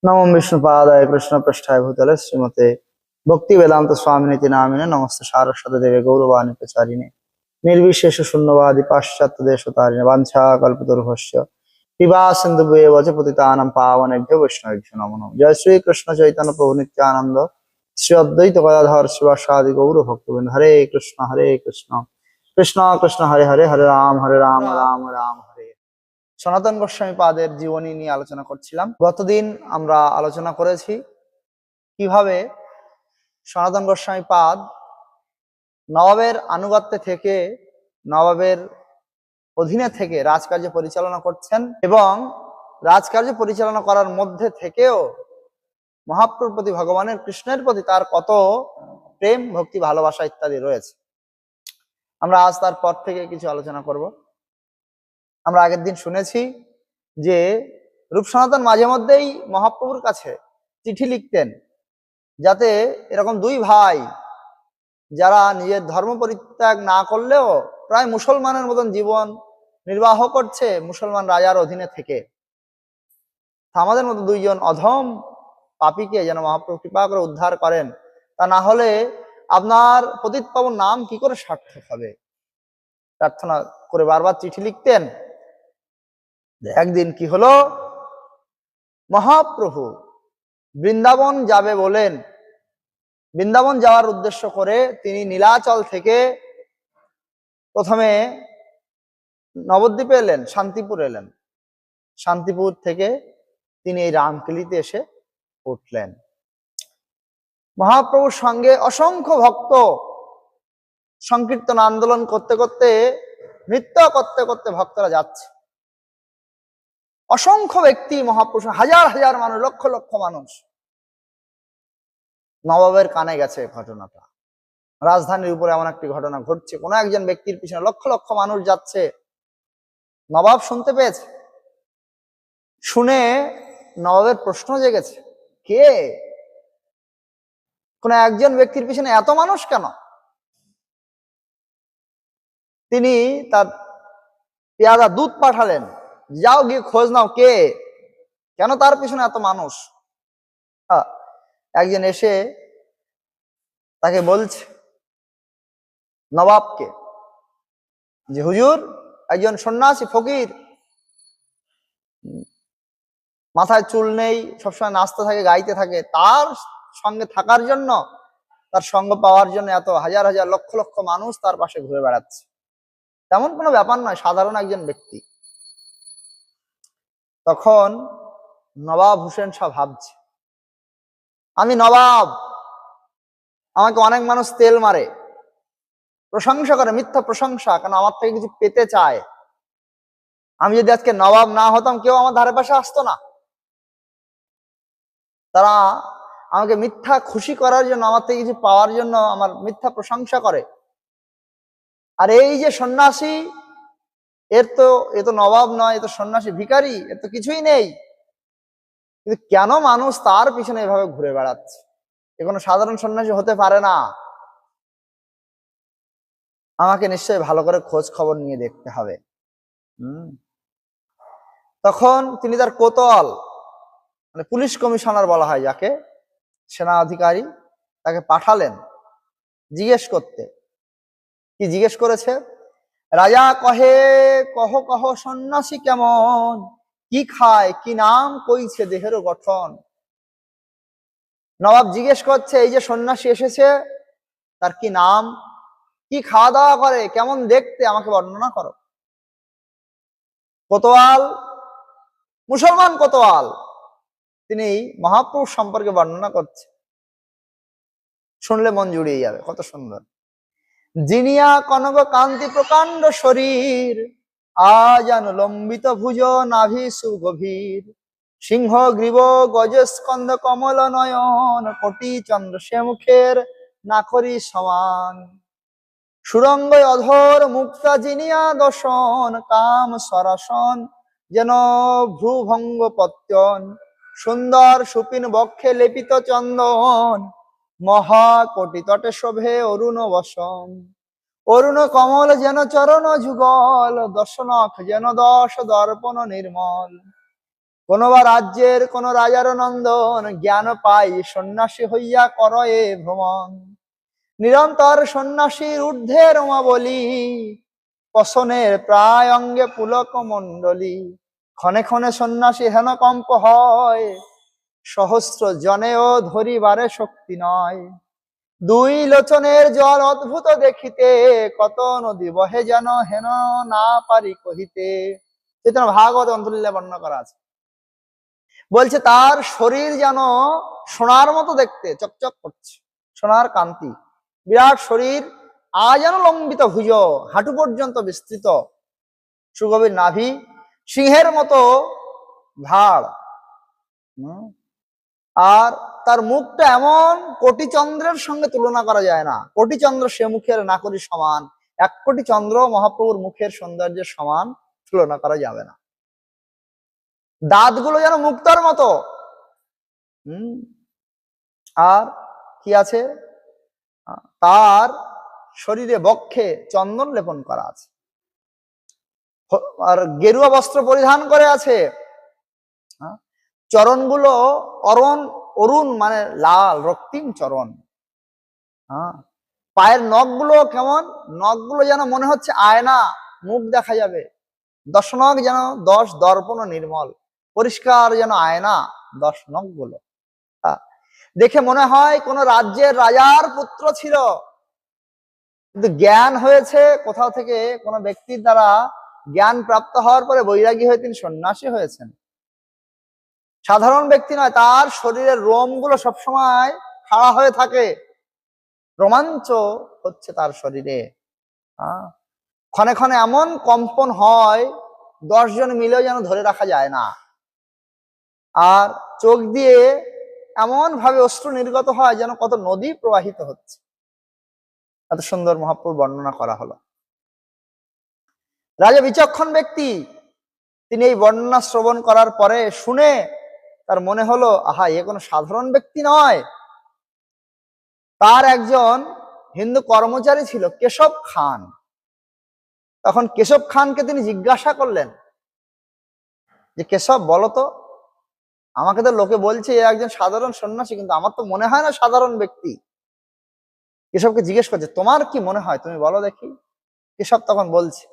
नमो विष्णुपादाय कृष्ण पृष्ठाय भूतले श्रीमते भक्ति वेदांत स्वामिनीति नामिने नमस्ते सारस्वत देवे गौरवाणी प्रचारिणे निर्विशेष शून्यवादी पाश्चात्य देशतारिणे वाञ्छा कल्पतरुभ्यश्च कृपा सिन्धुभ्येव च पतितानां पावनेभ्यो वैष्णवेभ्यो नमो नमः। जय श्री कृष्ण चैतन्य प्रभु नित्यानंद श्री अद्वैत गदाधर शिवासादि गौर भक्तवृंद। हरे कृष्ण कृष्ण कृष्ण हरे हरे हरे राम राम राम हरे। সনাতন গোস্বামী পাদের জীবনী নিয়ে আলোচনা করছিলাম। গতদিন আমরা আলোচনা করেছি কিভাবে সনাতন গোস্বামী পাদ নবাবের আনুগত্যে থেকে, নবাবের অধীনে থেকে রাজকার্য পরিচালনা করছেন এবং রাজকার্য পরিচালনা করার মধ্যে থেকেও মহাপ্রভুর প্রতি, ভগবানের কৃষ্ণের প্রতি তার কত প্রেম, ভক্তি, ভালোবাসা ইত্যাদি রয়েছে। আমরা আজ তার পর থেকে কিছু আলোচনা করব। আমরা আগের দিন শুনেছি যে রূপ সনাতন মাঝে মধ্যেই মহাপ্রভুর কাছে চিঠি লিখতেন, যাতে এরকম দুই ভাই যারা নিজের ধর্ম পরিত্যাগ না করলেও প্রায় মুসলমানের মতন জীবন নির্বাহ করছে মুসলমান রাজার অধীনে থেকে, আমাদের মতো দুইজন অধম পাপীকে যেন মহাপ্রভু কৃপা করে উদ্ধার করেন, তা না হলে আপনার পতিত পাবন নাম কি করে সার্থক হবে, প্রার্থনা করে বারবার চিঠি লিখতেন। একদিন কি হলো, মহাপ্রভু বৃন্দাবন যাবে বলেন, বৃন্দাবন যাওয়ার উদ্দেশ্য করে তিনি নীলাচল থেকে প্রথমে নবদ্বীপে এলেন, শান্তিপুর এলেন, শান্তিপুর থেকে তিনি এই রামকেলিতে এসে উঠলেন। মহাপ্রভুর সঙ্গে অসংখ্য ভক্ত সংকীর্তন আন্দোলন করতে করতে, নৃত্য করতে করতে ভক্তরা যাচ্ছে। অসংখ্য ব্যক্তি মহাপুরুষ, হাজার হাজার মানুষ, লক্ষ লক্ষ মানুষ। নবাবের কানে গেছে ঘটনাটা, রাজধানীর উপরে এমন একটি ঘটনা ঘটছে, কোনো একজন ব্যক্তির পিছনে লক্ষ লক্ষ মানুষ যাচ্ছে। নবাব শুনতে পেয়েছে, শুনে নবাবের প্রশ্ন জেগেছে, কে, কোন একজন ব্যক্তির পিছনে এত মানুষ কেন? তিনি তার পেয়াদা দূত পাঠালেন, যাও গিয়ে খোঁজ নাও কে, কেন তার পিছনে এত মানুষ। একজন এসে তাকে বলছে, নবাবকে, যে হুজুর, একজন সন্ন্যাসী ফকির, মাথায় চুল নেই, সবসময় নাচতে থাকে, গাইতে থাকে, তার সঙ্গে থাকার জন্য, তার সঙ্গ পাওয়ার জন্য এত হাজার হাজার লক্ষ লক্ষ মানুষ তার পাশে ঘুরে বেড়াচ্ছে। তেমন কোনো ব্যাপার নয়, সাধারণ একজন ব্যক্তি। তখন নবাব হুসেন শাহ ভাবছে, আমি নবাব, আমাকে অনেক মানুষ তেল মারে, প্রশংসা করে, মিথ্যা প্রশংসা, কারণ আমার থেকে কিছু পেতে চায়। আমি যদি আজকে নবাব না হতাম, কেউ আমার ধারে পাশে আসতো না। তারা আমাকে মিথ্যা খুশি করার জন্য, আমার থেকে কিছু পাওয়ার জন্য আমার মিথ্যা প্রশংসা করে। আর এই যে সন্ন্যাসী, এ তো নবাব নয়, এ তো সন্ন্যাসী ভিখারি, এর তো কিছুই নেই, কিন্তু কেন মানুষ তার পিছনে এভাবে ঘুরে বেড়াচ্ছে? এ কোনো সাধারণ সন্ন্যাসী হতে পারে না। আমাকে নিশ্চয়ই ভালো করে খোঁজ খবর নিয়ে দেখতে হবে। তখন তিনি তার কোতোয়াল, মানে পুলিশ কমিশনার বলা হয় যাকে, সেনা অধিকারী, তাকে পাঠালেন জিজ্ঞেস করতে। কি জিজ্ঞেস করেছে? রাজা কহে, কহ কহ সন্ন্যাসী কেমন, কি খায়, কি নাম কইছে দেহের গঠন। নবাব জিজ্ঞেস করছে, এই যে সন্ন্যাসী এসেছে, তার কি নাম, কি খাওয়া দাওয়া করে, কেমন দেখতে, আমাকে বর্ণনা করো। কোতোয়াল, মুসলমান কোতোয়াল, তিনি মহাপুরুষ সম্পর্কে বর্ণনা করছে। শুনলে মন জুড়িয়ে যাবে, কত সুন্দর। জিনিয়া কনক কান্তি প্রকাণ্ড শরীর, আজান লম্বিত ভুজ নাভি সুগভীর, সিংহ গ্রীব গজ স্কন্ধ কমল নয়ন, কোটি চন্দ্র সে মুখের নাকরি সমান, সুরঙ্গ অধর মুক্তা জিনিয়া দশন, কাম সরাসন যেন ভ্রুভঙ্গ পত্যন, সুন্দর সুপিন বক্ষে লেপিত চন্দন, মহাকোটি তটে শোভে অরুণ বসন, অরুণ কমল যেন চরণ যুগল, দশনখ যেন দশ দর্পণ নির্মল, কোনোবা রাজ্যের কোন রাজার নন্দন, জ্ঞান পাই সন্ন্যাসী হইয়া কর এ ভ্রমণ। নিরন্তর সন্ন্যাসীর ঊর্ধ্বে রমা বলি, পশনের প্রায় অঙ্গে পুলক মণ্ডলী। ক্ষণে ক্ষণে সন্ন্যাসী হেন কম্প হয়, সহস্র জনেও ধরিবারে শক্তি নয়। দুই লোচনের জল অদ্ভুত দেখিতে, কত নদী বহে যেন হেন না পারি কহিতে। চৈতন্য ভাগবত অন্তলীলা বর্ণনা করা আছে। বলছে তার শরীর যেন সোনার মতো দেখতে, চকচক করছে, সোনার কান্তি, বিরাট শরীর, যেন লম্বিত ভুজ, হাঁটু পর্যন্ত বিস্তৃত, সুগভীর নাভি, সিংহের মতো ঘাড়, আর তার মুখটা এমন কোটি চন্দ্রের সঙ্গে তুলনা করা যায় না। কোটি চন্দ্র সে মুখের না করি সমান, 1 কোটি চন্দ্র মহাপ্রভুর মুখের সৌন্দর্যের সমান তুলনা করা যাবে না। দাঁতগুলো যেন মুক্তার মতো। আর কি আছে, তার শরীরে বক্ষে চন্দন লেপন করা আছে, আর গেরুয়া বস্ত্র পরিধান করে আছে। চরণগুলো অরুণ মানে লাল রক্তিম চরণ। পায়ের নখগুলো কেমন, নখগুলো যেন মনে হচ্ছে আয়না, মুখ দেখা যাবে। 10 নখ যেন 10 দর্পণ নির্মল, পরিষ্কার যেন আয়না 10 নখগুলো। দেখে মনে হয় কোন রাজ্যের রাজার পুত্র ছিল, কিন্তু জ্ঞান হয়েছে কোথাও থেকে, কোন ব্যক্তির দ্বারা জ্ঞান প্রাপ্ত হওয়ার পরে বৈরাগী হয়ে তিনি সন্ন্যাসী হয়েছেন। সাধারণ ব্যক্তি নয়, তার শরীরের রোমগুলো সবসময় খাড়া হয়ে থাকে, রোমাঞ্চ হচ্ছে তার শরীরে। ক্ষণে ক্ষণে এমন কম্পন হয়, 10 জন মিলেও যেন ধরে রাখা যায় না। আর চোখ দিয়ে এমন ভাবে অশ্রু নির্গত হয় যেন কত নদী প্রবাহিত হচ্ছে। এত সুন্দর মহাপ্রভুর বর্ণনা করা হলো। রাজা বিচক্ষণ ব্যক্তি, তিনি এই বর্ণনা শ্রবণ করার পরে শুনে তার মনে হলো, আহা, এ কোনো সাধারণ ব্যক্তি নয়। তার একজন হিন্দু কর্মচারী ছিল কেশব খান। তখন কেশব খানকে তিনি জিজ্ঞাসা করলেন যে, কেশব বলতো, আমাকে তো লোকে বলছে এ একজন সাধারণ সন্ন্যাসী, কিন্তু আমার তো মনে হয় না সাধারণ ব্যক্তি। কেশবকে জিজ্ঞেস করছে, তোমার কি মনে হয়, তুমি বলো দেখি। কেশব তখন বলছে,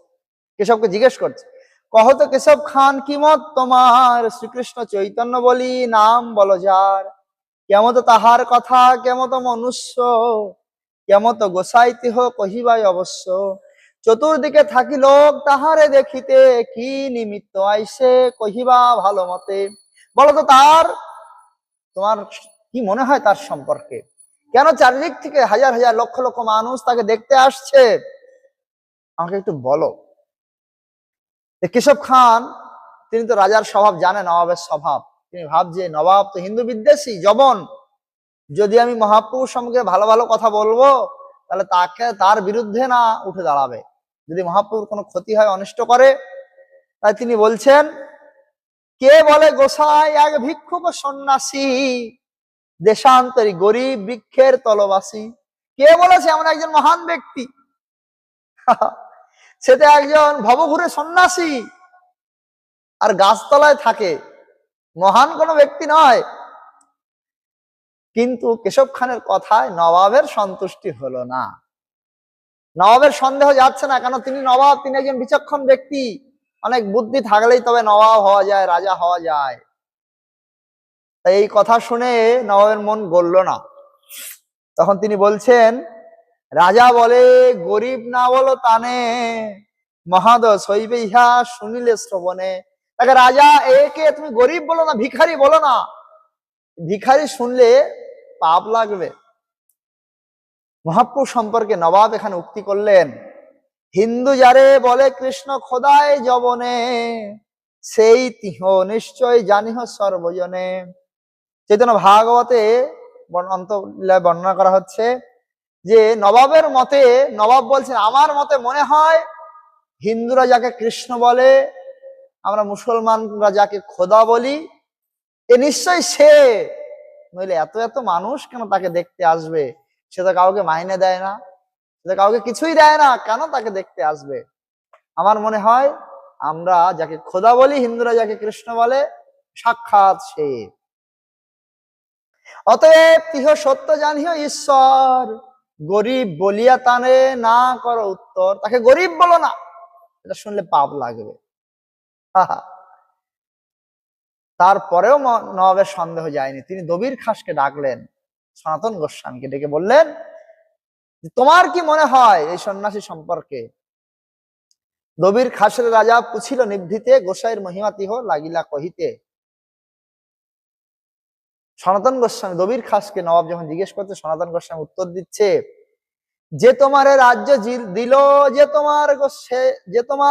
কেশবকে জিজ্ঞেস করছে, কহো তো কেশব খান, কি মত তোমার? শ্রীকৃষ্ণ চৈতন্য বলি নাম বলো যার, কেমত তাহার কথা, কেমত মনুষ্য, কেমত গোসাইতিহ কহিবাই অবশ্য। চতুর্দিকে থাকি লোক তাহারে দেখিতে, কি নিমিত্ত আইসে কহিবা ভালো মতে। বলো তো তোমার কি মনে হয় তার সম্পর্কে? কেন চারিদিক থেকে হাজার হাজার লক্ষ লক্ষ মানুষ তাকে দেখতে আসছে, আমাকে একটু বলো। কেশব খান, তিনি তো রাজার স্বভাব জানেন, নবাবের স্বভাব। তিনি ভাবছে, নবাব তো হিন্দু বিদ্বেষী জবন, যদি আমি মহাপ্রভুর সম্পর্কে ভালো ভালো কথা বলবো, তাহলে তার বিরুদ্ধে না উঠে দাঁড়াবে, যদি মহাপ্রভুর কোনো ক্ষতি হয়, অনিষ্ট করে। তাই তিনি বলছেন, কে বলে গোসাই এক ভিক্ষুক সন্ন্যাসী, দেশান্তরী গরিব বৃক্ষের তলবাসী। কে বলেছে এমন একজন মহান ব্যক্তি? সেটা একজন ভবঘুরে সন্ন্যাসী, আর গাছতলায় থাকে, মহান কোনো ব্যক্তি নয়। কিন্তু কেশব খানের কথায় নবাবের সন্তুষ্টি হলো না। নবাবের সন্দেহ যাচ্ছে না, কেন তিনি নবাব, তিনি একজন বিচক্ষণ ব্যক্তি, অনেক বুদ্ধি থাকলেই তবে নবাব হওয়া যায়, রাজা হওয়া যায়। তাই এই কথা শুনে নবাবের মন গলল না। তখন তিনি বলছেন, রাজা বলে গরিব না বলো তানে, মহাদশ হইবে ইহা শুনিলে শ্রবণে। তাকে রাজা, একে তুমি গরিব বলো না, ভিখারি বলো না, ভিখারি শুনলে পাপ লাগবে। মহাপ্রভু সম্পর্কে নবাব এখানে উক্তি করলেন, হিন্দু যারে বলে কৃষ্ণ খোদায় জবনে, সেই তিহ নিশ্চয় জানিহ সর্বজনে। চৈতন্য ভাগবতে অন্তলীলায় বর্ণনা করা হচ্ছে যে, নবাবের মতে, নবাব বলছেন, আমার মতে মনে হয় হিন্দুরা যাকে কৃষ্ণ বলে, আমরা মুসলমানরা যাকে খোদা বলি, এ নিশ্চয় সে, নইলে এত এত মানুষ কেন তাকে দেখতে আসবে? সে তো কাউকে মাইনে দেয় না, সে তো কাউকে কিছুই দেয় না, কেন তাকে দেখতে আসবে? আমার মনে হয় আমরা যাকে খোদা বলি, হিন্দুরা যাকে কৃষ্ণ বলে, সাক্ষাৎ সে। অতএব তিহ সত্য জানিও ঈশ্বর, গরিব বলিয়া তানে না করো উত্তর। তাকে গরিব বলো না, এটা শুনলে পাপ লাগবে। তারপরেও নবাবের সন্দেহ যায়নি। তিনি দবির খাসকে ডাকলেন, সনাতন গোস্বামীকে ডেকে বললেন, তোমার কি মনে হয় এই সন্ন্যাসী সম্পর্কে? দবির খাসের রাজা পুছিল নিভৃতে, গোসাইয়ের মহিমা তিহ লাগিলা কহিতে। সনাতন গোস্বামী দবির খাসকে নবাব যখন জিজ্ঞেস করছে, সনাতন গোস্বামী উত্তর দিচ্ছে, যে তোমার রাজ্য দিল, যে তোমার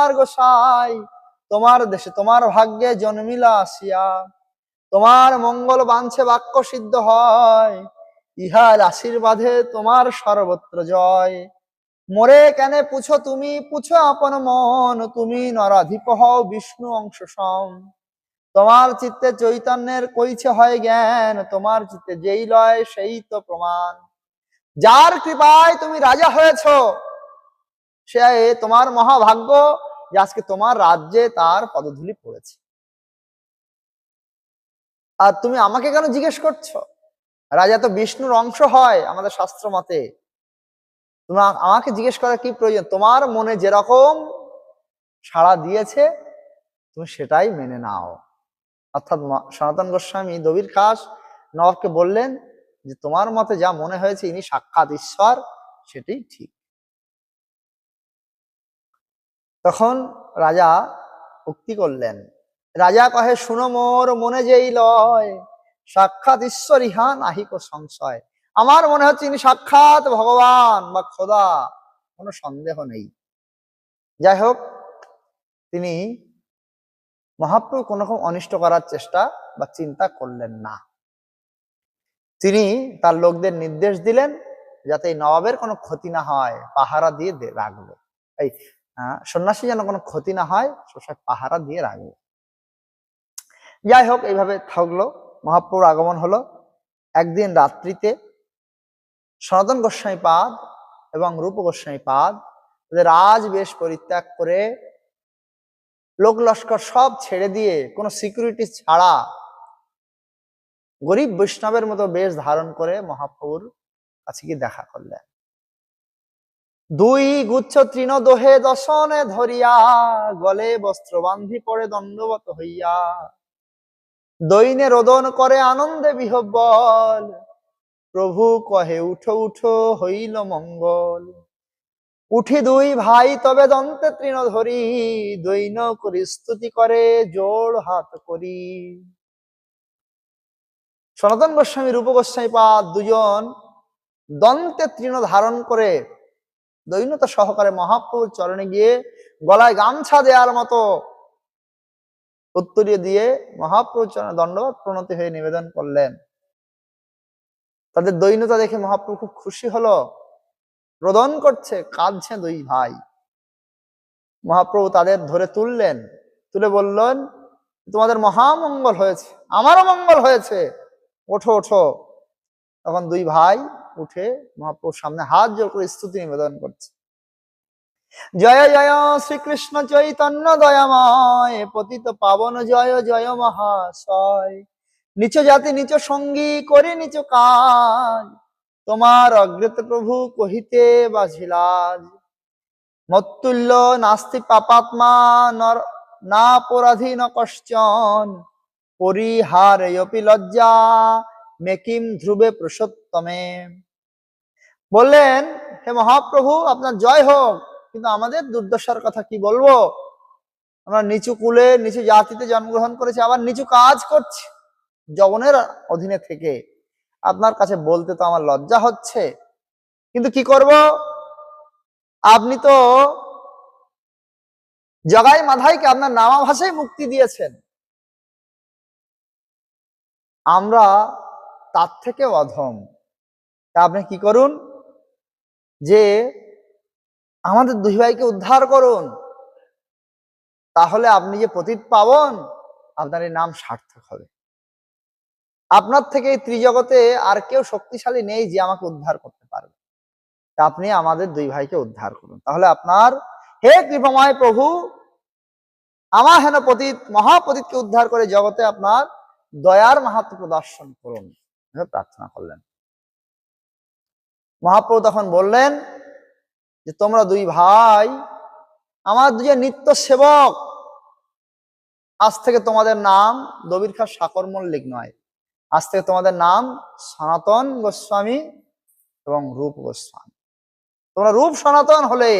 গোসাই, তোমার দেশে তোমার ভাগ্যে জন্মিলা আসিয়া, তোমার মঙ্গল বাঞ্ছে বাক্য সিদ্ধ হয়, ইহার আশীর্বাদে তোমার সর্বত্র জয়। মোরে কেন পুছো তুমি, পুছো আপন মন, তুমি নরাধিপ হও বিষ্ণু অংশ সম। তোমার চিত্তে চৈতন্যের কইছে হয় জ্ঞান, তোমার চিত্তে যেই লয় সেই তো প্রমাণ। যার কৃপায় তুমি রাজা হয়েছ, সে তোমার মহাভাগ্য যে আজকে তোমার রাজ্যে তার পদধূলি পড়েছে। আর তুমি আমাকে কেন জিজ্ঞেস করছো? রাজা তো বিষ্ণুর অংশ হয় আমাদের শাস্ত্র মতে। তুমি আমাকে জিজ্ঞেস করার কি প্রয়োজন? তোমার মনে যেরকম সাড়া দিয়েছে তুমি সেটাই মেনে নাও। অর্থাৎ সনাতন গোস্বামী দবির খাস নবাবকে বললেন যে তোমার মতে যা মনে হয়েছে ইনি সাক্ষাৎ ঈশ্বর, সেটি ঠিক। তখন রাজা উক্তি করলেন, রাজা কহে, শুনো মোর মনে যেই লয়, সাক্ষাৎ ঈশ্বর ইহা নাহিক সংশয়। আমার মনে হচ্ছে ইনি সাক্ষাৎ ভগবান বা খোদা, কোনো সন্দেহ নেই। যাই হোক, তিনি মহাপ্রভু কোনো রকম অনিষ্ট করার চেষ্টা বা চিন্তা করলেন না। তিনি তার লোকদের নির্দেশ দিলেন যাতে এই নবাবের কোনো ক্ষতি না হয়, পাহারা দিয়ে রাখবে। এই সন্ন্যাসী যেন কোনো ক্ষতি না হয়, সবসময় পাহারা দিয়ে রাখবে। যাই হোক, এইভাবে থাকলো। মহাপ্রভুর আগমন হলো। একদিন রাত্রিতে সনাতন গোস্বামী পাদ এবং রূপ গোস্বামী পাদ তাদের রাজবেশ পরিত্যাগ করে, লোক লস্কর সব ছেড়ে দিয়ে, কোনো সিকিউরিটি ছাড়া গরিব বৈষ্ণবের মতো বেশ ধারণ করে মহাপ্রভুর কাছে গিয়ে দেখা করলেন। দুই গুচ্ছ তৃণ দোহে দশনে ধরিয়া, গলে বস্ত্র বান্ধি পড়ে দণ্ডবত হইয়া, দৈনে রোদন করে আনন্দে বিহ্বল, প্রভু কহে উঠো উঠো হইল মঙ্গল। উঠি দুই ভাই তবে দন্তে তৃণ ধরি, দৈন করি স্তুতি করে জোড় হাত করি। সনাতন গোস্বামী রূপ গোস্বামী পাদ দুজন দন্তে তৃণ ধারণ করে দৈন্যতা সহকারে মহাপ্রভুর চরণে গিয়ে গলায় গামছা দেওয়ার মতো উত্তরীয় দিয়ে মহাপ্রভুর চরণে দণ্ডবত প্রণতি হয়ে নিবেদন করলেন। তাদের দৈন্যতা দেখে মহাপ্রভু খুব খুশি হলো, রোদন করছে, কাঁদছে দুই ভাই। মহাপ্রভু তাদের ধরে তুললেন, তুলে বললেন, তোমাদের মহামঙ্গল হয়েছে, আমারও মঙ্গল হয়েছে, ওঠো ওঠো। তখন দুই ভাই উঠে মহাপ্রভুর সামনে হাত জোড় করে স্তুতি নিবেদন করছে। জয় জয় শ্রীকৃষ্ণ চৈতন্য দয়াময়, পতিত পাবন জয় জয় মহাশয়। নিচ জাতি নিচ সঙ্গী করি নিচ কাজ, তোমার অগ্রত প্রভু কহিতে বাঝিলাজ। মত্তুল্য নাস্তি পাপাত্মা না পরাধী ন কশ্চন, পরিহারেয়পি লজ্জা মেকিম ধ্রুবে পুরুষোত্তমে। বললেন, হে মহাপ্রভু, আপনার জয় হোক, কিন্তু আমাদের দুর্দশার কথা কি বলবো? আমরা নিচু কুলে নিচু জাতিতে জন্মগ্রহণ করেছি, আবার নিচু কাজ করছি যবনের অধীনে থেকে। আপনার কাছে বলতে তো আমার লজ্জা হচ্ছে, কিন্তু কি করব? আপনি তো জগাই মাধাইকে আপনার নামা ভাষায় মুক্তি দিয়েছেন, আমরা তার থেকে অধম। তা আপনি কি করুন, যে আমাদের দুই ভাইকে উদ্ধার করুন, তাহলে আপনি যে পতিত পাবন, আপনার এই নাম সার্থক হবে। আপনার থেকে এই ত্রিজগতে আর কেউ শক্তিশালী নেই যে আমাকে উদ্ধার করতে পারবে। তা আপনি আমাদের দুই ভাইকে উদ্ধার করুন, তাহলে আপনার, হে কৃপাময় প্রভু, আমার হেন পতিত মহাপতিতকে উদ্ধার করে জগতে আপনার দয়ার মাহাত্ম্য প্রদর্শন করুন, প্রার্থনা করলেন। মহাপ্রভু তখন বললেন যে তোমরা দুই ভাই আমার দুজন নিত্য সেবক, আজ থেকে তোমাদের নাম দবির খাঁ সাকর মল্লিক নয়, আজ থেকে তোমাদের নাম সনাতন গোস্বামী এবং রূপ গোস্বামী। তোমরা রূপ সনাতন হলে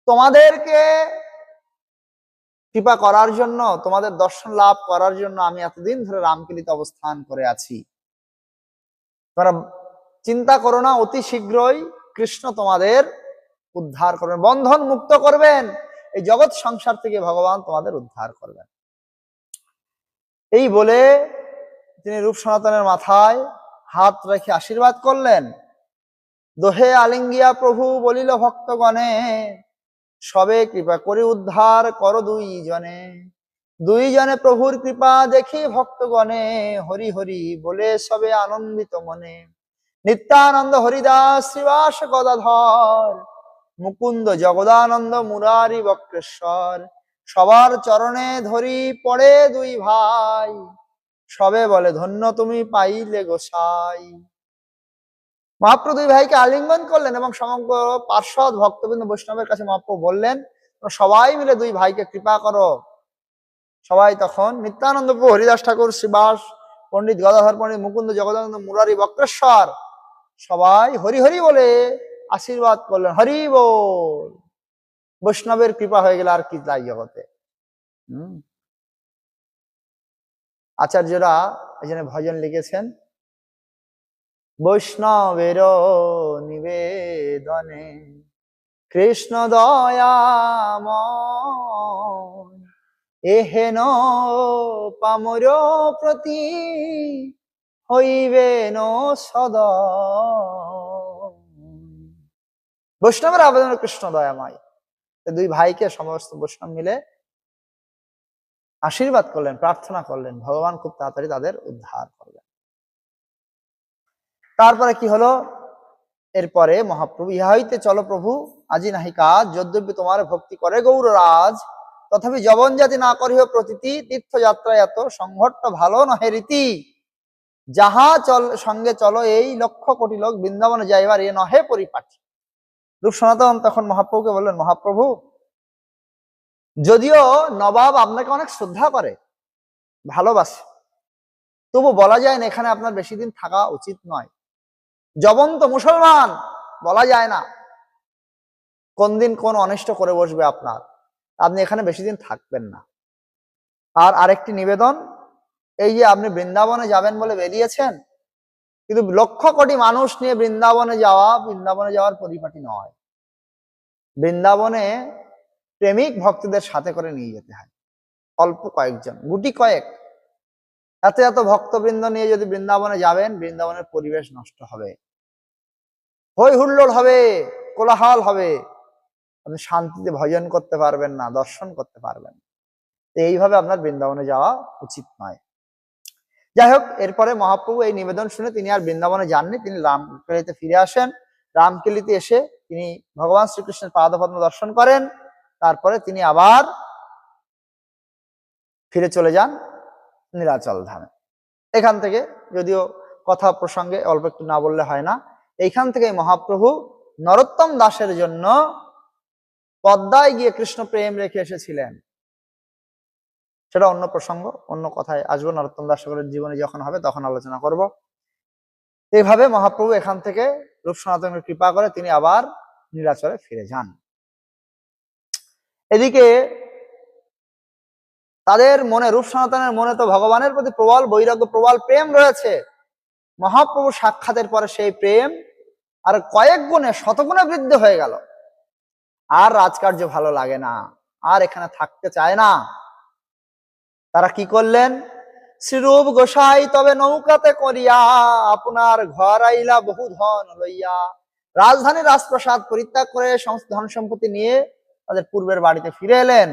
তোমাদেরকে কৃপা করার জন্য, তোমাদের দর্শন লাভ করার জন্য আমি এতদিন ধরে রামকেলিতে অবস্থান করে আছি। তোমরা চিন্তা করো না, অতি শীঘ্রই কৃষ্ণ তোমাদের উদ্ধার করবেন, বন্ধন মুক্ত করবেন, এই জগৎ সংসার থেকে ভগবান তোমাদের উদ্ধার করবেন। এই বলে তিনি রূপ সনাতনের মাথায় হাত রেখে আশীর্বাদ করলেন। দোহে আলিঙ্গিয়া প্রভু বলিল ভক্তগণে, সবে কৃপা করে উদ্ধার করো দুইজনে। দুইজনে প্রভুর কৃপা দেখি ভক্তগণে, হরি হরি বলে সবে আনন্দিত মনে। নিত্যানন্দ হরিদাস শ্রীবাস গদাধর, মুকুন্দ জগদানন্দ মুরারি বক্রেশ্বর, সবার চরণে ধরি পড়ে দুই ভাই, সবে বলে ধন্য তুমি পাইলে গোসাই। মহাপ্রভু দুই ভাইকে আলিঙ্গন করলেন এবং সমগ্র পার্শ্বদ ভক্তবৃন্দ বৈষ্ণবের কাছে মহাপ্রভু বললেন সবাই মিলে দুই ভাইকে কৃপা করো। সবাই তখন নিত্যানন্দ প্রভু, হরিদাস ঠাকুর, শ্রীবাস পণ্ডিত, গদাধর পণ্ডিত, মুকুন্দ জগদানন্দ মুরারি বক্রেশ্বর সবাই হরি হরি বলে আশীর্বাদ করলেন। হরি বল। বৈষ্ণবের কৃপা হয়ে গেলে আর কি চাই জগতে। আচার্যরা এই জন্য ভজন লিখেছেন, বৈষ্ণবের নিবেদনে কৃষ্ণ দয়াময়, এহেন পামর প্রতি হইবেন সদা। বৈষ্ণবের আবেদন কৃষ্ণ দয়াময়। দুই ভাইকে সমস্ত বৈষ্ণব মিলে আশীর্বাদ করলেন, প্রার্থনা করলেন, ভগবান খুব তাড়াতাড়ি তাদের উদ্ধার করলেন। তারপরে কি হলো? এরপরে মহাপ্রভু, ইহা হইতে চলো প্রভু আজি নাহি কাজ, যদ্যপি তোমার ভক্তি করে গৌররাজ, তথাপি যবন জাতি না করিহ প্রতীতি, তীর্থযাত্রায় এত সংঘট্ট ভালো নহে রীতি। যাহা চল সঙ্গে চলো এই লক্ষ কোটি লোক, বৃন্দাবনে যাইবার এ নহে পরিপাটি। রূপ সনাতন তখন মহাপ্রভুকে বললেন, মহাপ্রভু যদিও নবাব আপনাকে অনেক শ্রদ্ধা করে, ভালোবাসে, তবু বলা যায় না এখানে আপনার বেশি দিন থাকা উচিত নয়। জবন্ত মুসলমান, বলা যায় না কোন দিন কোন অনিষ্ট করে বসবে আপনার, আপনি এখানে বেশি দিন থাকবেন না। আর আরেকটি নিবেদন, এই যে আপনি বৃন্দাবনে যাবেন বলে বেরিয়েছেন, কিন্তু লক্ষ কোটি মানুষ নিয়ে বৃন্দাবনে যাওয়ার পরিপাটি নয়। বৃন্দাবনে প্রেমিক ভক্তদের সাথে করে নিয়ে যেতে হয়, অল্প কয়েকজন, গুটি কয়েক। এত এত ভক্তবৃন্দ নিয়ে যদি বৃন্দাবনে যাবেন, বৃন্দাবনের পরিবেশ নষ্ট হবে, হই হুল্লোড় হবে, কোলাহল হবে, আপনি শান্তিতে ভজন করতে পারবেন না, দর্শন করতে পারবেন না। এইভাবে আপনার বৃন্দাবনে যাওয়া উচিত নয়। যাই হোক, এরপরে মহাপ্রভু এই নিবেদন শুনে তিনি আর বৃন্দাবনে যাননি, তিনি রামকেলিতে ফিরে আসেন। রামকেলিতে এসে তিনি ভগবান শ্রীকৃষ্ণের পাদপদ্ম দর্শন করেন। তারপরে তিনি আবার ফিরে চলে যান নীলাচল ধামে। এখান থেকে, যদিও কথা প্রসঙ্গে অল্প একটু না বললে হয় না, এইখান থেকে মহাপ্রভু নরোত্তম দাসের জন্য পদ্মায় গিয়ে কৃষ্ণ প্রেম রেখে এসেছিলেন। সেটা অন্য প্রসঙ্গ, অন্য কথায় আসবো, নরোত্তম দাস ঠাকুরের জীবনে যখন হবে তখন আলোচনা করব। এইভাবে মহাপ্রভু এখান থেকে রূপ সনাতনের কৃপা করে তিনি আবার নীলাচলে ফিরে যান। এদিকে তাদের মনে, রূপ সনাতনের মনে তো ভগবানের প্রতি প্রবল বৈরাগ্য, প্রবল প্রেম রয়েছে। মহাপ্রভু সাক্ষাতের পরে সেই প্রেম আর কয়েক গুণে, শতগুণে বৃদ্ধি হয়ে গেল। আর রাজকার্য ভালো লাগে না, আর এখানে থাকতে চায় না। তারা কি করলেন? শ্রীরূপ গোসাই তবে নৌকাতে করিয়া, আপনার ঘর আইলা বহু ধন লইয়া। রাজধানী রাজপ্রাসাদ পরিত্যাগ করে সমস্ত ধন সম্পত্তি নিয়ে তাদের পূর্বের বাড়িতে ফিরে এলেন।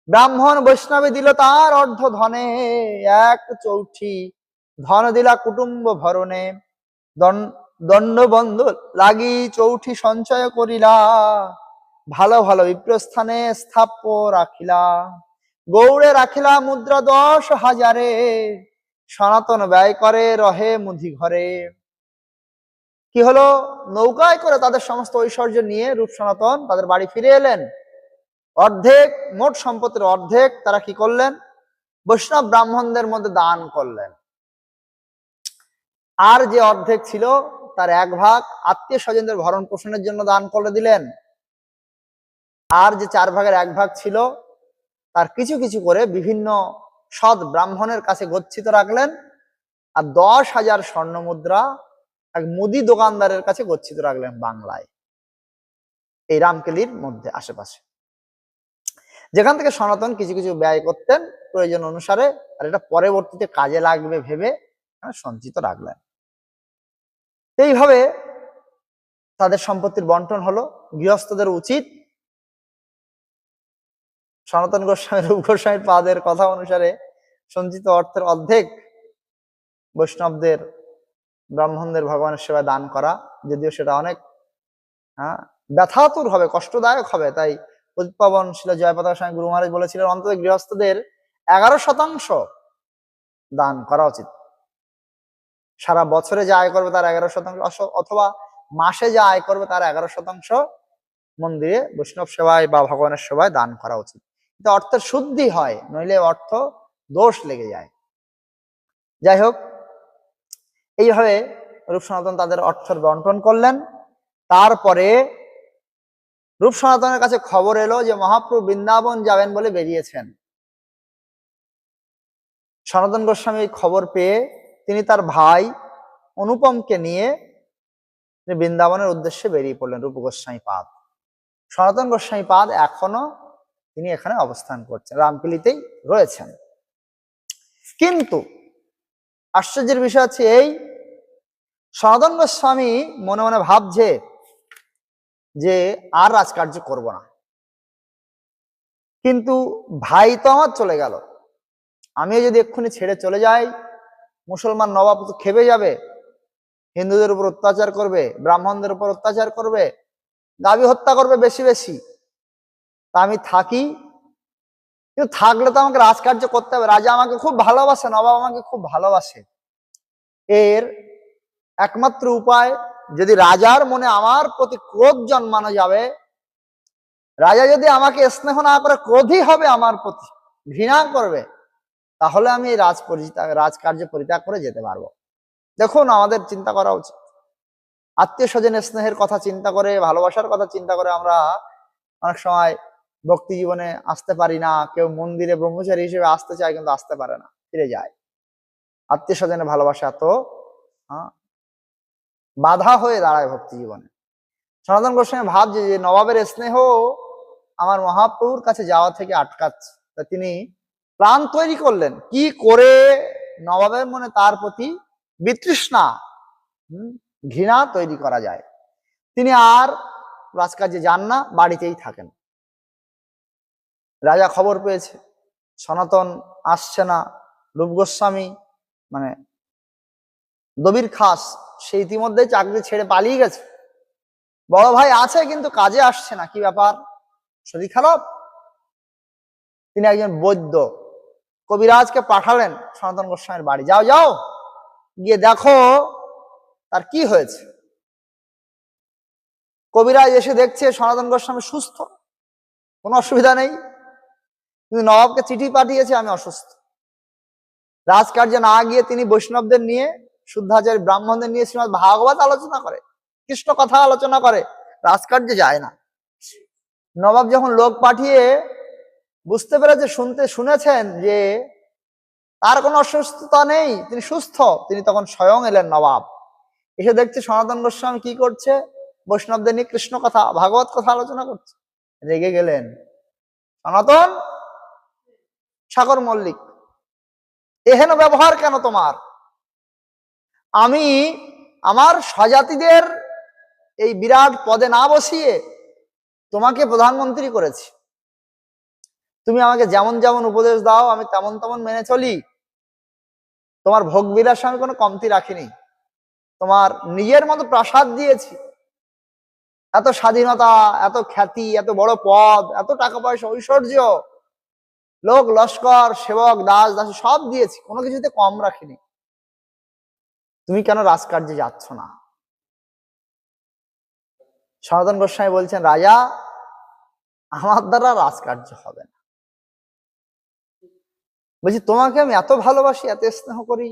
ব্রাহ্মণ বৈষ্ণবী দিল তার অর্ধ ধনে, এক চৌঠি ধন দিলা কুটুম্ব ভরণে। দণ্ড বন্ধ লাগি চৌঠি সঞ্চয় করিলা, ভালো ভালো বিপ্রস্থানে স্থাপ্য রাখিলা, গৌড়ে রাখিলা মুদ্রা 10,000, সনাতন ব্যয় করে রহে মুদি ঘরে। কি হলো, নৌকায় করে তাদের সমস্ত ঐশ্বর্য নিয়ে রূপ সনাতন তাদের বাড়ি ফিরে এলেন। অর্ধেক, মোট সম্পত্তির অর্ধেক তারা কি করলেন, বৈষ্ণব ব্রাহ্মণদের মধ্যে দান করলেন। আর যে অর্ধেক ছিল তার 1 ভাগ আত্মীয় স্বজনদের ভরণ পোষণের জন্য দান করে দিলেন। আর যে 4 ভাগের 1 ভাগ ছিল তার কিছু কিছু করে বিভিন্ন সৎ ব্রাহ্মণের কাছে গচ্ছিত রাখলেন। আর 10,000 স্বর্ণ মুদ্রা এক মুদি দোকানদারের কাছে গচ্ছিত রাখলেন বাংলায়, এই রামকেলির মধ্যে আশেপাশে, যেখান থেকে সনাতন কিছু কিছু ব্যয় করতেন প্রয়োজন অনুসারে, আর এটা পরবর্তীতে কাজে লাগবে ভেবে সঞ্চিত রাখলেন। এইভাবে তাদের সম্পত্তির বন্টন হলো। গৃহস্থদের উচিত সনাতন গোস্বামী, রূপ গোস্বামীর পাদের কথা অনুসারে সঞ্চিত অর্থের অর্ধেক বৈষ্ণবদের, ব্রাহ্মণদের ভগবানের সেবায় দান করা। যদিও সেটা অনেক ব্যথাতুর হবে, কষ্টদায়ক হবে, তাই উৎপাবন শিল জয়পতাকা স্বামী গুরু মহারাজ বলেছিলেন অন্তত গৃহস্থদের 11% দান করা উচিত। সারা বছরে যা আয় করবে তার 11%, অথবা মাসে যা আয় করবে তার 11% মন্দিরে বৈষ্ণব সেবায় বা ভগবানের সেবায় দান করা উচিত। কিন্তু অর্থের শুদ্ধি হয়, নইলে অর্থ দোষ লেগে যায়। যাই হোক, এইভাবে রূপ সনাতন তাদের অর্থের বন্টন করলেন। তারপরে রূপ সনাতনের কাছে খবর এলো যে মহাপ্রভু বৃন্দাবন যাবেন বলে বেরিয়েছেন। সনাতন গোস্বামী খবর পেয়ে তিনি তার ভাই অনুপমকে নিয়ে বৃন্দাবনের উদ্দেশ্যে বেরিয়ে পড়লেন। রূপ গোস্বামী পাদ, সনাতন গোস্বামী পাদ এখনো তিনি এখানে অবস্থান করছেন, রামকেলিতেই রয়েছেন। কিন্তু আশ্চর্যের বিষয় হচ্ছে এই, সনাতন গোস্বামী মনে মনে ভাবছে যে আর রাজকার্য করব না, কিন্তু ভাই তো আমার চলে গেল, আমিও যদি এক্ষুনি ছেড়ে চলে যাই, মুসলমান নবাব তো খেপে যাবে, হিন্দুদের উপর অত্যাচার করবে, ব্রাহ্মণদের উপর অত্যাচার করবে, গাভী হত্যা করবে বেশি বেশি। তা আমি থাকি, কিন্তু থাকলে তো আমাকে রাজকার্য করতে হবে। রাজা আমাকে খুব ভালোবাসে, নবাব আমাকে খুব ভালোবাসে। এর একমাত্র উপায়, যদি রাজার মনে আমার প্রতি ক্রোধ জন্মানো যাবে, রাজা যদি আমাকে স্নেহ না করে ক্রোধই হবে আমার প্রতি, ঘৃণা করবে, তাহলে আমি এই রাজকার্য পরিত্যাগ করে যেতে পারবো। দেখুন, আমাদের চিন্তা করা উচিত, আত্মীয় স্বজনের স্নেহের কথা চিন্তা করে, ভালোবাসার কথা চিন্তা করে আমরা অনেক সময় ভক্তি জীবনে আসতে পারি না। কেউ মন্দিরে ব্রহ্মচারী হিসেবে আসতে চায় কিন্তু আসতে পারে না, ফিরে যায়। আত্মীয় স্বজনের ভালোবাসা তো বাধা হয়ে দাঁড়ায় ভক্তি জীবনে। সনাতন গোস্বামী ভাবছে যে নবাবের স্নেহ আমার মহাপ্রভুর কাছে যাওয়া থেকে আটকাচ্ছে। তা তিনি প্ল্যান তৈরি করলেন কি করে নবাবের মনে তার প্রতি বিতৃষ্ণা, ঘৃণা তৈরি করা যায়। তিনি আর রাজকার্যে যান না, বাড়িতেই থাকেন। রাজা খবর পেয়েছে সনাতন আসছে না, রূপ গোস্বামী মানে দবির খাস সে ইতিমধ্যে চাকরি ছেড়ে পালিয়ে গেছে, বড় ভাই আছে কিন্তু কাজে আসছে না, কি ব্যাপার, শরীর খারাপ? তিনি একজন বৈদ্য কবিরাজকে পাঠালেন সনাতন গোস্বামীর বাড়ি, যাও যাও গিয়ে দেখো তার কি হয়েছে। কবিরাজ এসে দেখছে সনাতন গোস্বামী সুস্থ, কোনো অসুবিধা নেই, কিন্তু নবাবকে চিঠি পাঠিয়েছে আমি অসুস্থ। রাজকার্যে না গিয়ে তিনি বৈষ্ণবদের নিয়ে, শুদ্ধাচারী ব্রাহ্মণদের নিয়ে শ্রীমদ ভাগবত আলোচনা করে, কৃষ্ণ কথা আলোচনা করে, রাজকার্যে যায় না। নবাব যখন লোক পাঠিয়ে বুঝতে পেরেছে, শুনেছেন যে তার কোনো অসুস্থতা নেই, তিনি সুস্থ, তিনি তখন স্বয়ং এলেন নবাব। এসে দেখছে সনাতন গোস্বামী কি করছে, বৈষ্ণবদের নিয়ে কৃষ্ণ কথা ভাগবত কথা আলোচনা করছে। রেগে গেলেন, সনাতন সাগর মল্লিক, এহেন ব্যবহার কেন তোমার? আমি আমার স্বজাতিদের এই বিরাট পদে না বসিয়ে তোমাকে প্রধানমন্ত্রী করেছি, তুমি আমাকে যেমন যেমন উপদেশ দাও আমি তেমন তেমন মেনে চলি, তোমার ভোগ বিলাসে আমি কোনো কমতি রাখিনি, তোমার নিজের মতো প্রাসাদ দিয়েছি, এত স্বাধীনতা, এত খ্যাতি, এত বড় পদ, এত টাকা পয়সা, ঐশ্বর্য, লোক লস্কর, সেবক, দাস দাসী সব দিয়েছি, কোনো কিছুতে কম রাখিনি, তুমি কেন রাজকার্যে যাচ্ছ না? সনাতন গোস্বামী বলছেন, রাজা, আমার দ্বারা রাজকার্য হবে না। বলছি, তোমাকে আমি এত ভালোবাসি, এত স্নেহ করি,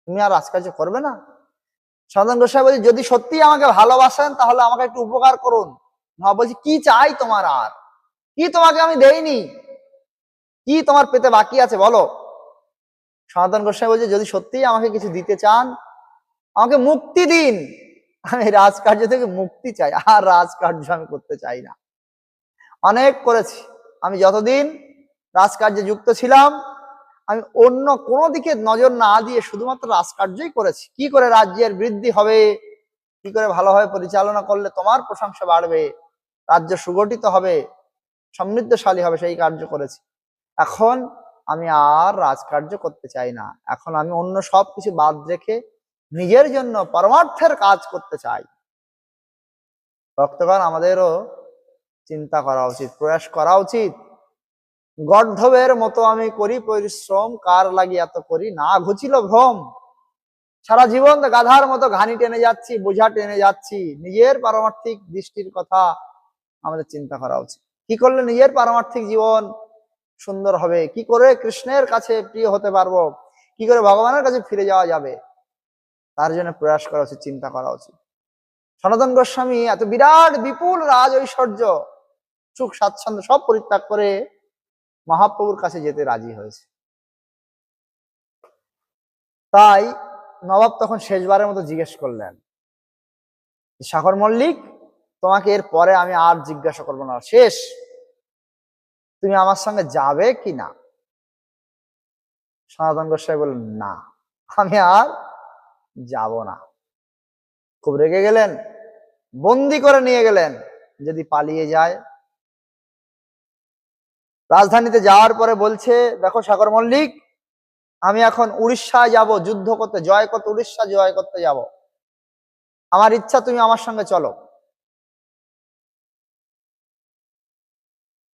তুমি আর রাজকার্য করবে না? সনাতন গোস্বামী বলছি, যদি সত্যি আমাকে ভালোবাসেন তাহলে আমাকে একটু উপকার করুন। না, বলছি, কি চাই তোমার? আর কি তোমাকে আমি দেইনি? কি তোমার পেতে বাকি আছে বলো? সনাতন গোস্বামী বলছে, যদি সত্যি আমাকে কিছু দিতে চান, আমাকে মুক্তি দিন, আমি রাজকার্য থেকে মুক্তি চাই, আর রাজকার্য আমি করতে চাই না। অনেক করেছি, আমি যতদিন রাজকার্যে যুক্ত ছিলাম, আমি অন্য কোনো দিকে নজর না দিয়ে শুধুমাত্র রাজকার্যই করেছি। কি করে রাজ্যের বৃদ্ধি হবে, কি করে ভালোভাবে পরিচালনা করলে তোমার প্রশংসা বাড়বে, রাজ্য সুগঠিত হবে, সমৃদ্ধশালী হবে, সেই কার্য করেছি। এখন আমি আর রাজকার্য করতে চাই না, এখন আমি অন্য সব কিছু বাদ রেখে নিজের জন্য পরমার্থের কাজ করতে চাই। ভক্তগণ, আমাদেরও চিন্তা করা উচিত, প্রয়াস করা উচিত। গর্ধবের মতো আমি করি পরিশ্রম, কার লাগি এত করি, না ঘুচিল ভ্রম। সারা জীবন গাধার মতো ঘানি টেনে যাচ্ছি, বোঝা টেনে যাচ্ছি। নিজের পারমার্থিক দৃষ্টির কথা আমাদের চিন্তা করা উচিত। কি করলে নিজের পারমার্থিক জীবন সুন্দর হবে, কি করে কৃষ্ণের কাছে প্রিয় হতে পারবো, কি করে ভগবানের কাছে ফিরে যাওয়া যাবে, তার জন্য প্রয়াস করা উচিত, চিন্তা করা উচিত। সনাতন গোস্বামী এত বিরাট বিপুল রাজ ঐশ্বর্য, সুখ স্বাচ্ছন্দ্য সব পরিত্যাগ করে মহাপ্রভুর কাছে যেতে রাজি হয়েছে। তাই নবাব তখন শেষবারের মতো জিজ্ঞেস করলেন, সাগর মল্লিক, তোমাকে এর পরে আমি আর জিজ্ঞাসা করবো না, শেষ, তুমি আমার সঙ্গে যাবে কি না? সনাতন গোস্বামী বললেন, না, আমি আর যাব না। খুব রেগে গেলেন, বন্দি করে নিয়ে গেলেন, যদি পালিয়ে যায়। রাজধানীতে যাওয়ার পরে বলছে, দেখো সাগর মল্লিক, আমি এখন উড়িষ্যায় যাব যুদ্ধ করতে, জয় করতে, উড়িষ্যা জয় করতে যাব, আমার ইচ্ছা তুমি আমার সঙ্গে চলো।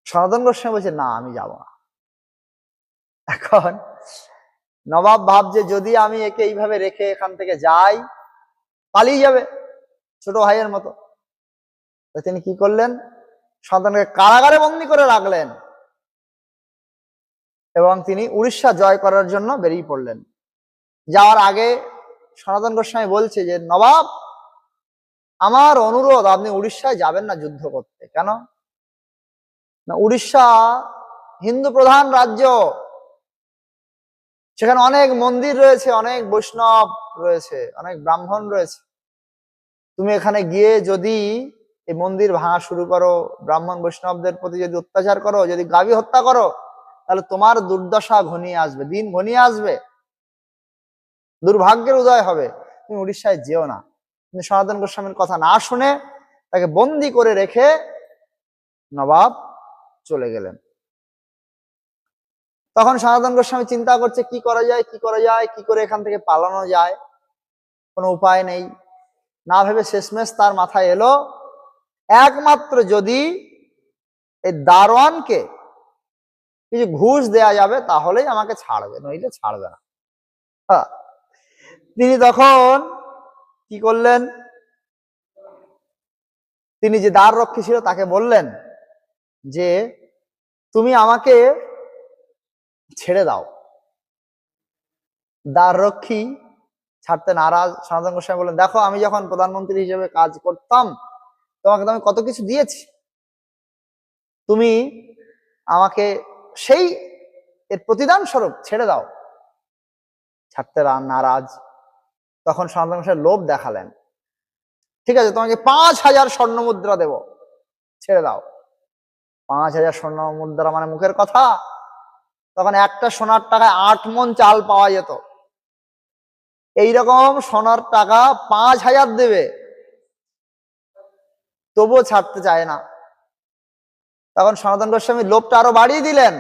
সনাতন গোস্বামী বলছে, না, আমি যাব না। এখন নবাব ভাবছে, যদি আমি একে এইভাবে রেখে এখান থেকে যাই, পালিয়ে যাবে ছোট ভাইয়ের মতো। তিনি কি করলেন, সন্তানকে কারাগারে বন্দী করে রাখলেন এবং তিনি উড়িষ্যা জয় করার জন্য বেরিয়ে পড়লেন। যাওয়ার আগে সনাতন গোস্বামী বলছে যে, নবাব, আমার অনুরোধ, আপনি উড়িষ্যায় যাবেন না যুদ্ধ করতে। কেন না? উড়িষ্যা হিন্দু প্রধান রাজ্য, সেখানে অনেক মন্দির রয়েছে, অনেক বৈষ্ণব রয়েছে, অনেক ব্রাহ্মণ রয়েছে। তুমি এখানে গিয়ে যদি এই মন্দির ভাঙা শুরু করো, ব্রাহ্মণ বৈষ্ণবদের প্রতি যদি অত্যাচার করো, যদি গাভী হত্যা করো, তাহলে তোমার দুর্দশা ঘনিয়ে আসবে, দিন ঘনিয়ে আসবে, দুর্ভাগ্যের উদয় হবে, তুমি উড়িষ্যায় যেও না। কিন্তু সনাতন গোস্বামীর কথা না শুনে তাকে বন্দি করে রেখে নবাব চলে গেলেন। তখন সনাতন গোস্বামী চিন্তা করছে, কি করা যায়, কি করা যায়, কি করে এখান থেকে পালানো যায়, কোনো উপায় নেই। না ভেবে শেষমেশ তার মাথায় এলো, একমাত্র যদি এই দারোয়ানকে কিছু ঘুষ দেয়া যাবে তাহলেই আমাকে ছাড়বে, নইলে ছাড়বে না। তিনি তখন কি করলেন, তিনি যে দ্বার রক্ষী ছিল তাকে বললেন যে, তুমি আমাকে ছেড়ে দাও। দ্বার রক্ষী ছাড়তে নারাজ। সনাতন গোস্বামী বললেন, দেখো, আমি যখন প্রধানমন্ত্রী হিসেবে কাজ করতাম, তোমাকে তো আমি কত কিছু দিয়েছি, তুমি আমাকে সেই এর প্রতিদান স্বরূপ ছেড়ে দাও। ছাড়তে নারাজ। তখন সনাতন গোস্বামী লোভ দেখালেন, ঠিক আছে, তোমাকে 5,000 স্বর্ণ মুদ্রা দেব, ছেড়ে দাও। 5,000 স্বর্ণ মুদ্রা মানে মুখের কথা। তখন একটা সোনার টাকায় 8 মণ চাল পাওয়া যেত। এইরকম সোনার টাকা 5,000 দেবে, তবুও ছাড়তে চায় না। তখন সনাতন গোস্বামী লোভটা আরো বাড়িয়ে দিলেন,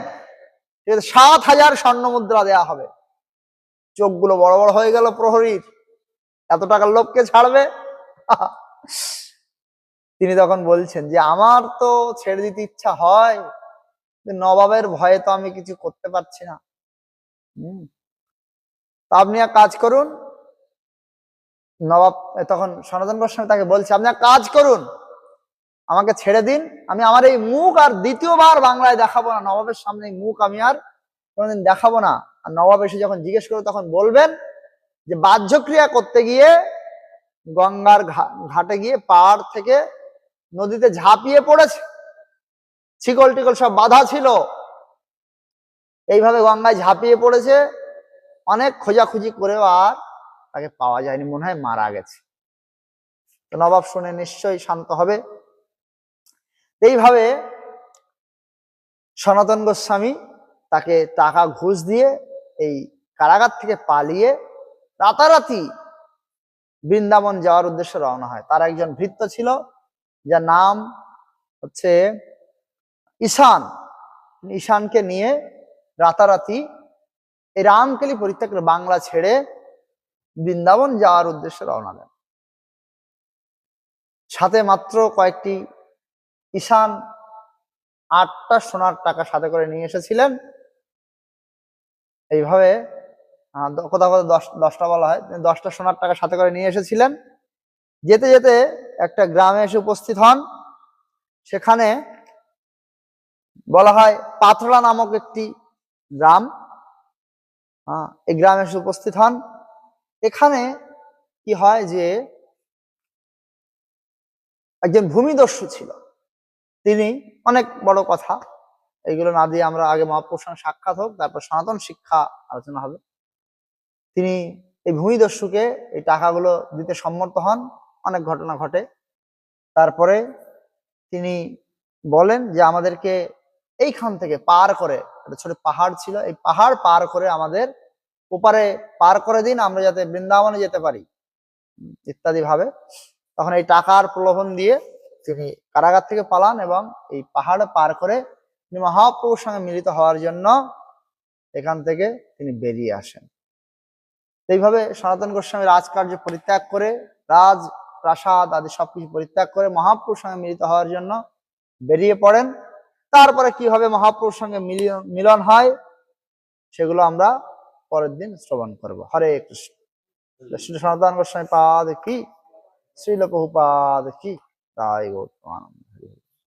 7,000 স্বর্ণ মুদ্রা দেয়া হবে। চোখগুলো বড় বড় হয়ে গেল প্রহরীর, এত টাকার লোভকে ছাড়বে? তিনি তখন বলছেন যে আমার তো ছেড়ে দিতে ইচ্ছা হয়, নবাবের ভয়ে তো আমি কিছু করতে পারছি না। তা আপনি এক কাজ করুন। নবাব তখন সনাতন গোস্বামী তাকে বলছে, আপনি এক কাজ করুন, আমাকে ছেড়ে দিন, আমি আমার এই মুখ আর দ্বিতীয়বার বাংলায় দেখাবো না, নবাবের সামনে মুখ আমি আর কোনোদিন দেখাবো না। আর নবাব এসে যখন জিজ্ঞেস করবে তখন বলবেন যে বাহ্যক্রিয়া করতে গিয়ে গঙ্গার ঘাটে গিয়ে পাহাড় থেকে নদীতে ঝাঁপিয়ে পড়েছে, শিকল টিকল সব বাধা ছিল, এইভাবে গঙ্গায় ঝাঁপিয়ে পড়েছে, অনেক খোঁজাখুঁজি করেও আর তাকে পাওয়া যায়নি, মনে হয় মারা গেছে। তো নবাব শুনে নিশ্চয়ই শান্ত হবে। এইভাবে সনাতন গোস্বামী তাকে টাকা ঘুষ দিয়ে এই কারাগার থেকে পালিয়ে রাতারাতি বৃন্দাবন যাওয়ার উদ্দেশ্যে রওনা হয়। তার একজন ভৃত্য ছিল, যার নাম হচ্ছে ঈশান। ঈশানকে নিয়ে রাতারাতি এই রামকেলি পরিত্যাগ করে বাংলা ছেড়ে বৃন্দাবন যাওয়ার উদ্দেশ্যে রওনা দেন। সাথে মাত্র কয়েকটি ঈশান 8টা সোনার টাকা সাথে করে নিয়ে এসেছিলেন। এইভাবে কোথাও কোথাও 10টা বলা হয়, 10টা সোনার টাকা সাথে করে নিয়ে এসেছিলেন। যেতে যেতে একটা গ্রামে এসে উপস্থিত হন। সেখানে বলা হয় পাথরা নামক একটি গ্রাম। এই গ্রামে এসে উপস্থিত হন। এখানে কি হয় যে একজন ভূমিদস্যু ছিল, তিনি অনেক বড় কথা, এইগুলো না দিয়ে আমরা আগে মহাপুরুষ সঙ্গে সাক্ষাৎ হোক, তারপর সনাতন শিক্ষা আলোচনা হবে। তিনি এই ভূমিদস্যুকে এই টাকাগুলো দিতে সম্মত হন। অনেক ঘটনা ঘটে। তারপরে তিনি বলেন যে আমাদেরকে এইখান থেকে পার করে, একটা ছোট পাহাড় ছিল, এই পাহাড় পার করে আমাদের ওপারে পার করে দিন, আমরা যাতে বৃন্দাবনে যেতে পারি ইত্যাদি ভাবে। তখন এই টাকার প্রলোভন দিয়ে তিনি কারাগার থেকে পালান এবং এই পাহাড় পার করে তিনি মহাপ্রভুর সঙ্গে মিলিত হওয়ার জন্য এখান থেকে তিনি বেরিয়ে আসেন। এইভাবে সনাতন গোস্বামী রাজকার্য পরিত্যাগ করে, রাজ প্রাসাদ আদি সবকিছু পরিত্যাগ করে মহাপ্রভুর সঙ্গে মিলিত হওয়ার জন্য বেরিয়ে পড়েন। তারপরে কিভাবে মহাপ্রভুর সঙ্গে মিলন হয় সেগুলো আমরা পরের দিন শ্রবণ করব। হরে কৃষ্ণ। শ্রী সনাতন গোস্বামী পাদ কি, শ্রীল প্রভুপাদ কি, তাই গৌতম।